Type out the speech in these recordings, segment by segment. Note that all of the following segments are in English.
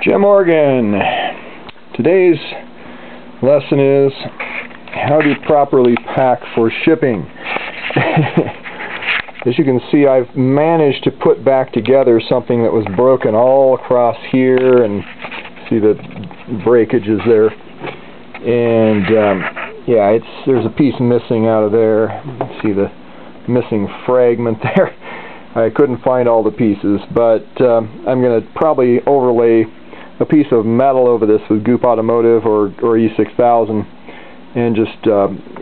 Jim Morgan. Today's lesson is how to properly pack for shipping. As you can see, I've managed to put back together something that was broken all across here, and see the breakages there. And yeah, there's a piece missing out of there. See the missing fragment there. I couldn't find all the pieces, but I'm going to probably overlay a piece of metal over this with Goop Automotive or E6000 and just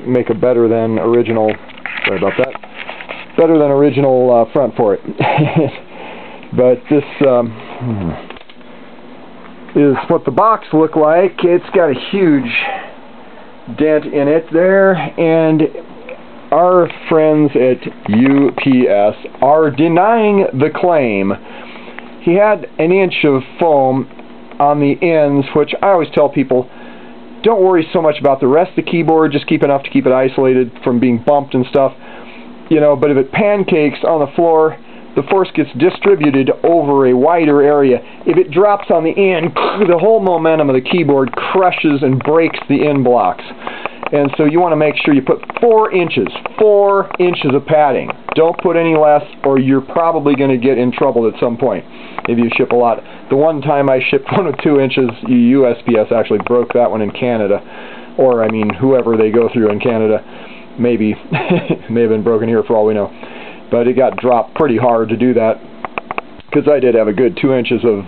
make a better than original, sorry about that, better than original front for it. But this is what the box looked like. It's got a huge dent in it there, and our friends at UPS are denying the claim. He had an inch of foam on the ends, which I always tell people, don't worry so much about the rest of the keyboard, just keep enough to keep it isolated from being bumped and stuff. You know, but if it pancakes on the floor, the force gets distributed over a wider area. If it drops on the end, the whole momentum of the keyboard crushes and breaks the end blocks. And so you want to make sure you put 4 inches of padding. Don't put any less, or you're probably going to get in trouble at some point if you ship a lot. The one time I shipped one with 2 inches, USPS actually broke that one in Canada. Or, I mean, whoever they go through in Canada, maybe it may have been broken here for all we know. But it got dropped pretty hard to do that, because I did have a good 2 inches of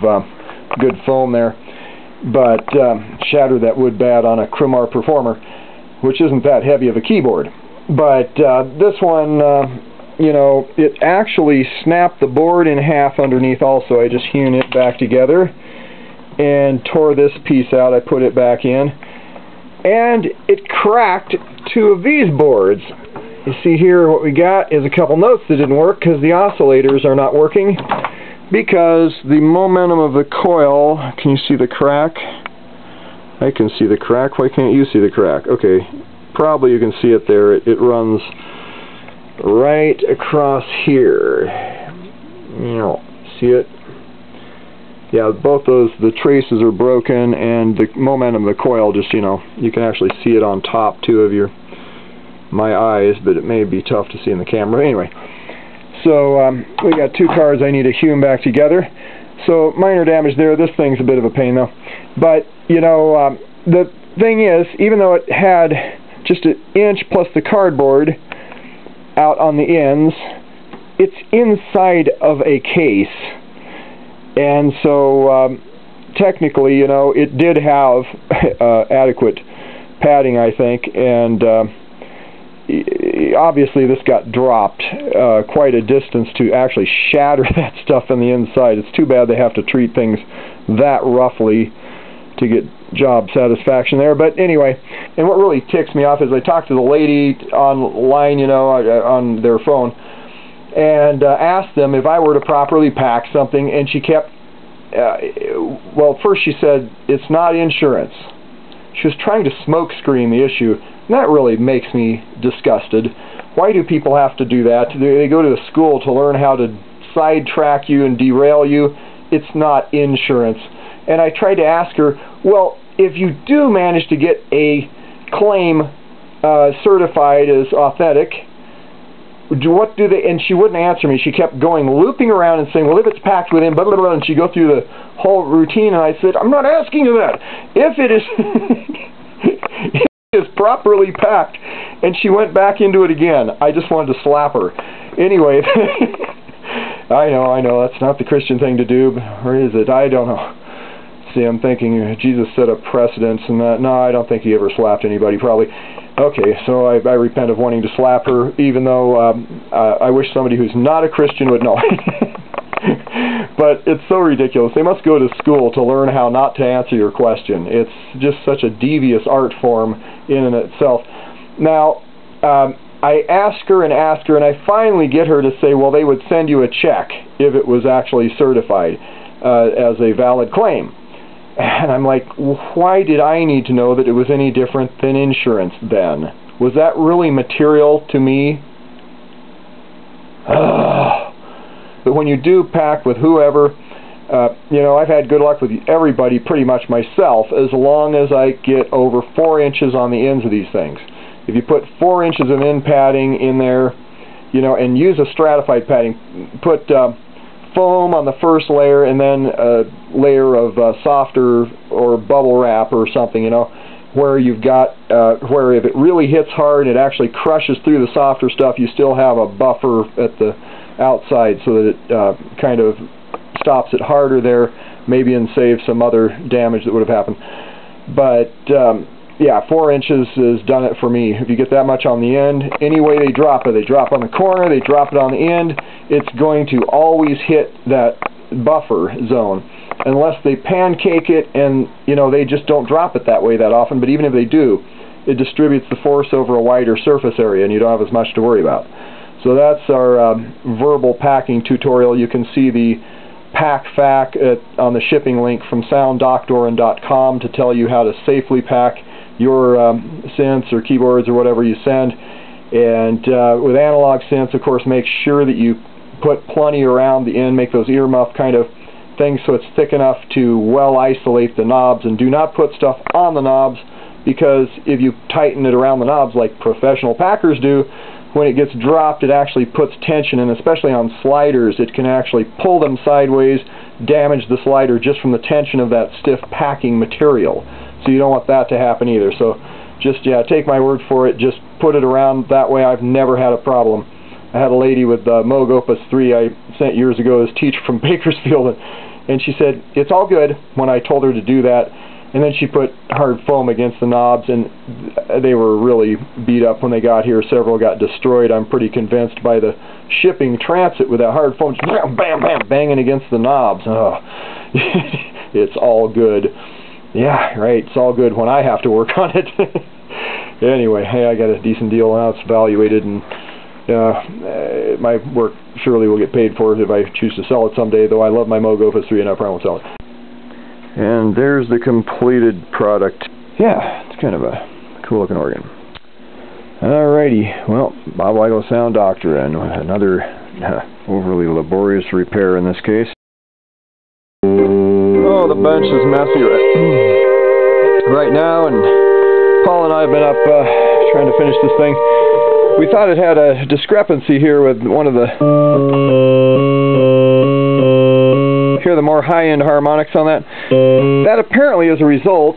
good foam there. But shattered that wood bad on a Cremar Performer, which isn't that heavy of a keyboard. But this one, you know, it actually snapped the board in half underneath also. I just hewn it back together and tore this piece out. I put it back in, and it cracked 2 of these boards. You see here what we got is a couple notes that didn't work because the oscillators are not working, because the momentum of the coil, can you see the crack? I can see the crack. Why can't you see the crack? Okay, probably you can see it there. It runs right across here. You know, see it? Yeah, both those, the traces are broken, and the momentum of the coil just, you know, you can actually see it on top too of my eyes, but it may be tough to see in the camera. Anyway, so we got 2 cards I need to hew them back together. So minor damage there. This thing's a bit of a pain though. But you know, the thing is, even though it had just an inch plus the cardboard out on the ends, it's inside of a case, and so technically, you know, it did have adequate padding, I think, and obviously this got dropped quite a distance to actually shatter that stuff on the inside. It's too bad they have to treat things that roughly to get job satisfaction there. But anyway, and what really ticks me off is I talked to the lady online, you know, on their phone, and asked them if I were to properly pack something, and she kept, well, first she said, it's not insurance. She was trying to smoke screen the issue. And that really makes me disgusted. Why do people have to do that? They go to the school to learn how to sidetrack you and derail you. It's not insurance. And I tried to ask her, well, if you do manage to get a claim certified as authentic, what do they, and she wouldn't answer me. She kept going, looping around and saying, well, if it's packed within, blah, blah, blah, and she'd go through the whole routine, and I said, I'm not asking you that. If it is... is properly packed, and she went back into it again. I just wanted to slap her. Anyway, I know, that's not the Christian thing to do, or is it? I don't know. See, I'm thinking Jesus set up precedents, and that, no, I don't think he ever slapped anybody, probably. Okay, so I repent of wanting to slap her, even though I wish somebody who's not a Christian would know. But it's so ridiculous. They must go to school to learn how not to answer your question. It's just such a devious art form in and itself. Now, I ask her, and I finally get her to say, well, they would send you a check if it was actually certified as a valid claim. And I'm like, why did I need to know that it was any different than insurance then? Was that really material to me? But when you do pack with whoever, You know, I've had good luck with everybody pretty much myself, as long as I get over 4 inches on the ends of these things. If you put 4 inches of end padding in there, you know, and use a stratified padding, put foam on the first layer and then a layer of softer or bubble wrap or something, you know, where you've got, where if it really hits hard, it actually crushes through the softer stuff, you still have a buffer at the outside so that it kind of stops it harder there, maybe, and saves some other damage that would have happened. But yeah, 4 inches has done it for me. If you get that much on the end, any way they drop on the corner, they drop it on the end, it's going to always hit that buffer zone, unless they pancake it and, you know, they just don't drop it that way that often. But even if they do, it distributes the force over a wider surface area and you don't have as much to worry about. So that's our verbal packing tutorial. You can see the pack fac on the shipping link from sounddoctoring.com to tell you how to safely pack your synths or keyboards or whatever you send. And with analog synths, of course, make sure that you put plenty around the end, make those earmuff kind of things so it's thick enough to well isolate the knobs, and do not put stuff on the knobs, because if you tighten it around the knobs like professional packers do, when it gets dropped it actually puts tension, and especially on sliders it can actually pull them sideways, damage the slider just from the tension of that stiff packing material. So you don't want that to happen either. So just, yeah, take my word for it, just put it around that way. I've never had a problem. I had a lady with Moog Opus 3 I sent years ago as teacher from Bakersfield, and she said it's all good when I told her to do that, and then she put hard foam against the knobs, and they were really beat up when they got here. Several got destroyed, I'm pretty convinced, by the shipping transit with that hard foam, just bam, bam, bam, banging against the knobs. Oh. It's all good. Yeah, right, it's all good when I have to work on it. Anyway, hey, I got a decent deal now. It's evaluated, and my work surely will get paid for it if I choose to sell it someday, though I love my Moog Opus 3 and I probably won't sell it. And there's the completed product. Yeah, it's kind of a cool looking organ. Alrighty, well, Bob Weigel Sound Doctor, and another overly laborious repair in this case. Oh, the bench is messy right now, and Paul and I have been up trying to finish this thing. We thought it had a discrepancy here with one of the more high-end harmonics on that. That apparently is a result.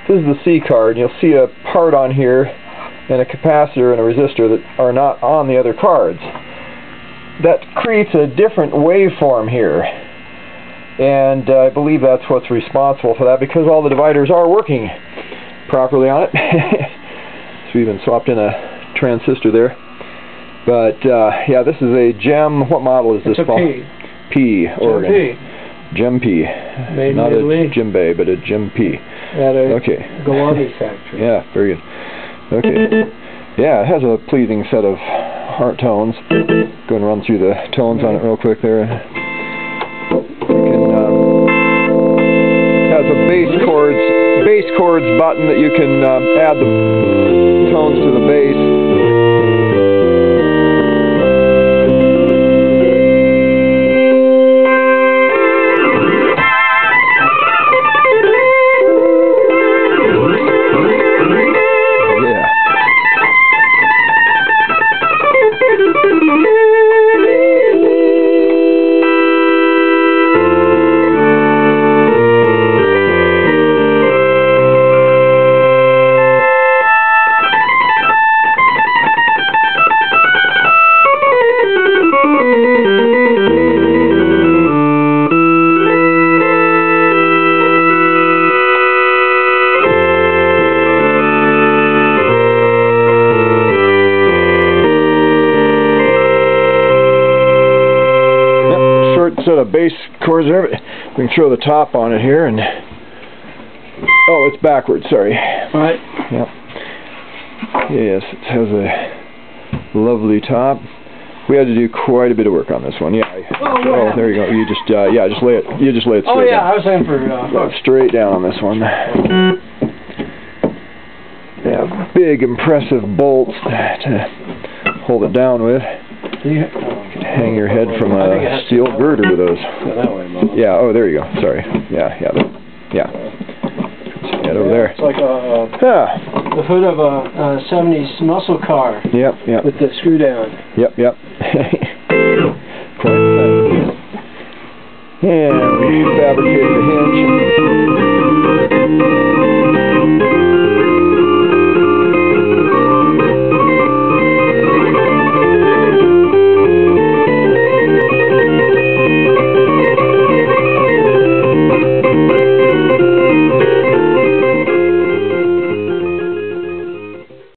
This is the C card. You'll see a part on here and a capacitor and a resistor that are not on the other cards. That creates a different waveform here, and I believe that's what's responsible for that, because all the dividers are working properly on it. So we even swapped in a transistor there. But yeah, this is a GEM. What model is this? It's a P organ. GEM P. Made Not in Italy. a Djembe, but a GEM P. At a okay. Galati factory. Yeah, very good. Okay. Yeah, it has a pleasing set of heart tones. Go and run through the tones on it real quick there. You can, it has a bass chords button that you can add the tones to the bass. Set of bass chords there. We can throw the top on it here, and oh, it's backwards, sorry. Right. Yep. Yes, it has a lovely top. We had to do quite a bit of work on this one. Yeah. Oh, there you go. You just yeah, just lay it. You just lay it straight. Oh yeah, down. I was saying for lay it straight down on this one. Yeah, big impressive bolts to hold it down with. Yeah. hang your head from a steel girder with those. Go that way, Mom. Yeah, oh, there you go. Sorry. Yeah. Head over there. It's like Yeah. the hood of a 70s muscle car. Yep. With the screw down. Yep. Quite nice. And we fabricated the hinge.